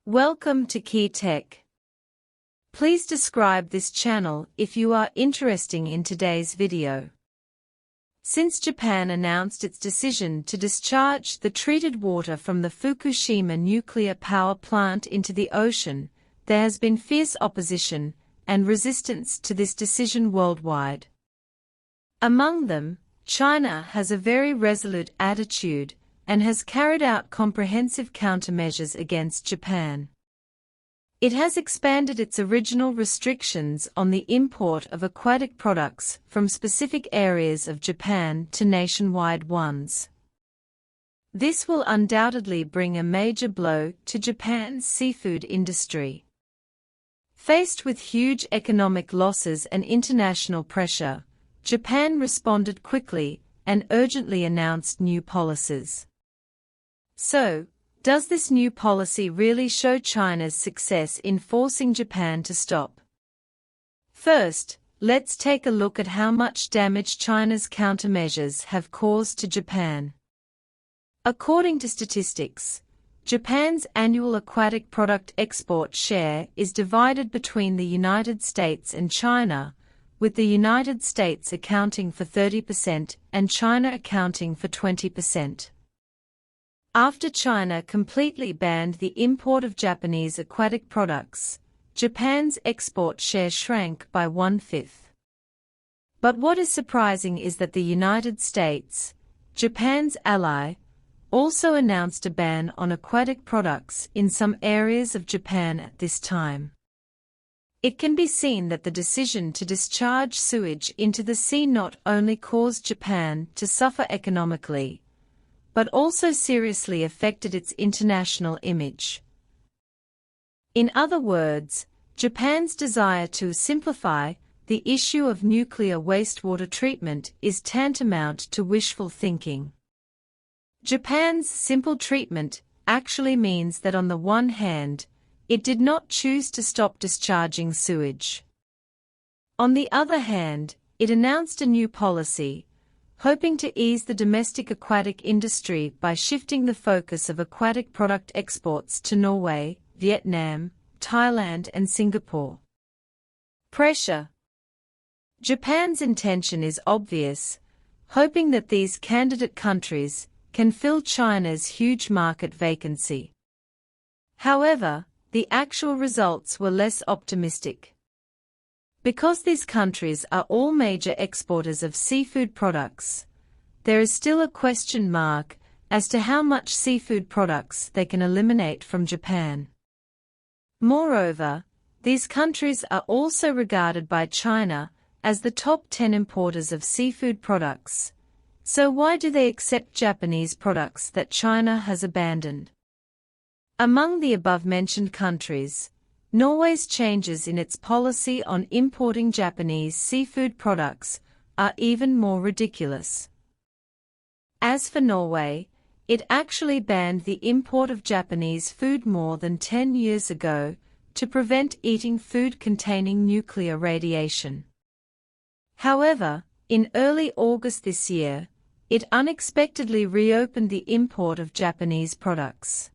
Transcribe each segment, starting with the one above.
Welcome to Key Tech. Please describe this channel if you are interested in today's video. Since Japan announced its decision to discharge the treated water from the Fukushima nuclear power plant into the ocean, there has been fierce opposition and resistance to this decision worldwide. Among them, China has a very resolute attitude and has carried out comprehensive countermeasures against Japan. It has expanded its original restrictions on the import of aquatic products from specific areas of Japan to nationwide ones. This will undoubtedly bring a major blow to Japan's seafood industry. Faced with huge economic losses and international pressure, Japan responded quickly and urgently announced new policies. So, does this new policy really show China's success in forcing Japan to stop? First, let's take a look at how much damage China's countermeasures have caused to Japan. According to statistics, Japan's annual aquatic product export share is divided between the United States and China, with the United States accounting for 30% and China accounting for 20%. After China completely banned the import of Japanese aquatic products, Japan's export share shrank by 1/5. But what is surprising is that the United States, Japan's ally, also announced a ban on aquatic products in some areas of Japan at this time. It can be seen that the decision to discharge sewage into the sea not only caused Japan to suffer economically, but also seriously affected its international image. In other words, Japan's desire to simplify the issue of nuclear wastewater treatment is tantamount to wishful thinking. Japan's simple treatment actually means that on the one hand, it did not choose to stop discharging sewage. On the other hand, it announced a new policy, hoping to ease the domestic aquatic industry by shifting the focus of aquatic product exports to Norway, Vietnam, Thailand and Singapore. Pressure. Japan's intention is obvious, hoping that these candidate countries can fill China's huge market vacancy. However, the actual results were less optimistic. Because these countries are all major exporters of seafood products, there is still a question mark as to how much seafood products they can eliminate from Japan. Moreover, these countries are also regarded by China as the top 10 importers of seafood products. So why do they accept Japanese products that China has abandoned? Among the above-mentioned countries, Norway's changes in its policy on importing Japanese seafood products are even more ridiculous. As for Norway, it actually banned the import of Japanese food more than 10 years ago to prevent eating food containing nuclear radiation. However, in early August this year, it unexpectedly reopened the import of Japanese products.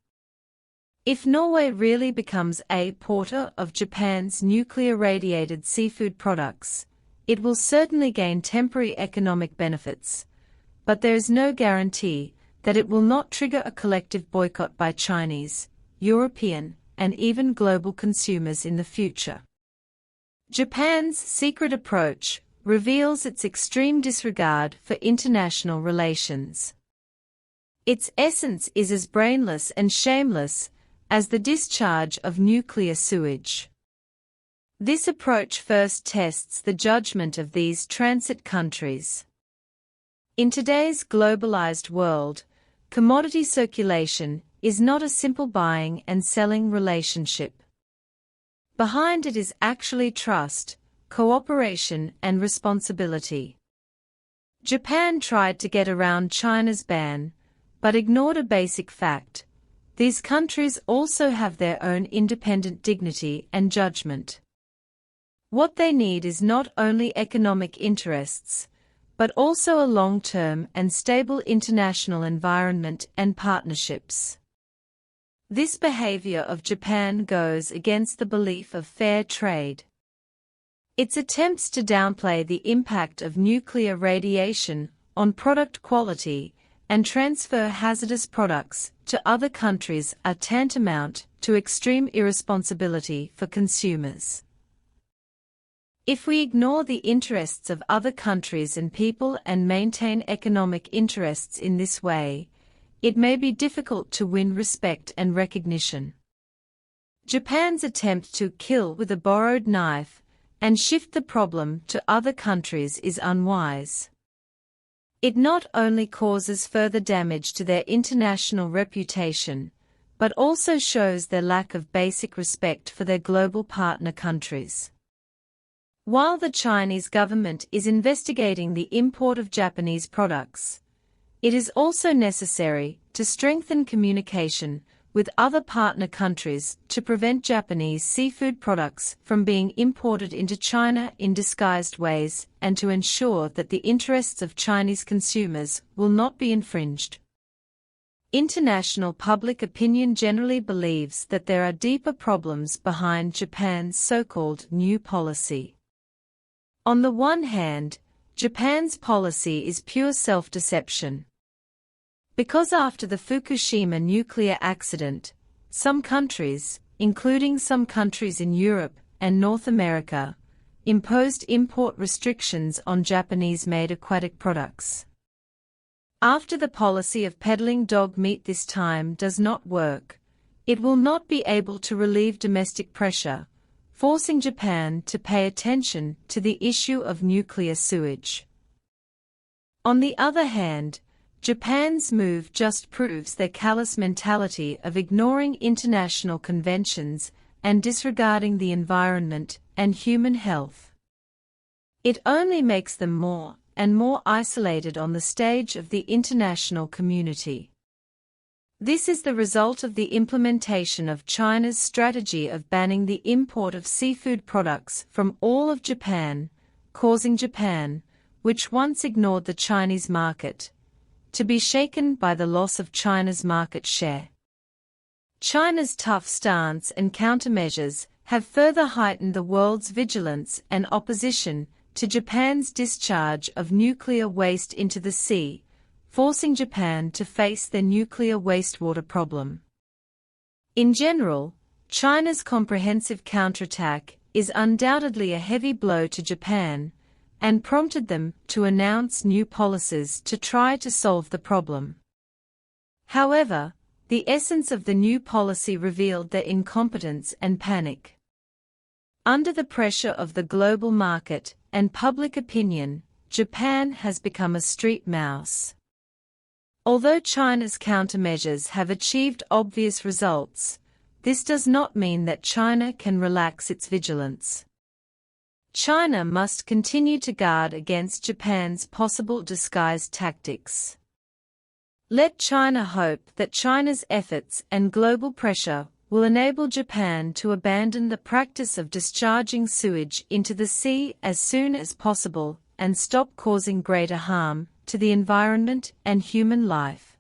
If Norway really becomes a importer of Japan's nuclear-radiated seafood products, it will certainly gain temporary economic benefits, but there is no guarantee that it will not trigger a collective boycott by Chinese, European, and even global consumers in the future. Japan's secret approach reveals its extreme disregard for international relations. Its essence is as brainless and shameless as the discharge of nuclear sewage. This approach first tests the judgment of these transit countries. In today's globalized world, commodity circulation is not a simple buying and selling relationship. Behind it is actually trust, cooperation and responsibility. Japan tried to get around China's ban, but ignored a basic fact. These countries also have their own independent dignity and judgment. What they need is not only economic interests, but also a long-term and stable international environment and partnerships. This behavior of Japan goes against the belief of fair trade. Its attempts to downplay the impact of nuclear radiation on product quality and transfer hazardous products to other countries are tantamount to extreme irresponsibility for consumers. If we ignore the interests of other countries and people and maintain economic interests in this way, it may be difficult to win respect and recognition. Japan's attempt to kill with a borrowed knife and shift the problem to other countries is unwise. It not only causes further damage to their international reputation, but also shows their lack of basic respect for their global partner countries. While the Chinese government is investigating the import of Japanese products, it is also necessary to strengthen communication with other partner countries to prevent Japanese seafood products from being imported into China in disguised ways and to ensure that the interests of Chinese consumers will not be infringed. International public opinion generally believes that there are deeper problems behind Japan's so-called new policy. On the one hand, Japan's policy is pure self-deception. Because after the Fukushima nuclear accident, some countries, including some countries in Europe and North America, imposed import restrictions on Japanese-made aquatic products. After the policy of peddling dog meat this time does not work, it will not be able to relieve domestic pressure, forcing Japan to pay attention to the issue of nuclear sewage. On the other hand, Japan's move just proves their callous mentality of ignoring international conventions and disregarding the environment and human health. It only makes them more and more isolated on the stage of the international community. This is the result of the implementation of China's strategy of banning the import of seafood products from all of Japan, causing Japan, which once ignored the Chinese market, to be shaken by the loss of China's market share. China's tough stance and countermeasures have further heightened the world's vigilance and opposition to Japan's discharge of nuclear waste into the sea, forcing Japan to face their nuclear wastewater problem. In general, China's comprehensive counterattack is undoubtedly a heavy blow to Japan, and prompted them to announce new policies to try to solve the problem. However, the essence of the new policy revealed their incompetence and panic. Under the pressure of the global market and public opinion, Japan has become a street mouse. Although China's countermeasures have achieved obvious results, this does not mean that China can relax its vigilance. China must continue to guard against Japan's possible disguised tactics. Let China hope that China's efforts and global pressure will enable Japan to abandon the practice of discharging sewage into the sea as soon as possible and stop causing greater harm to the environment and human life.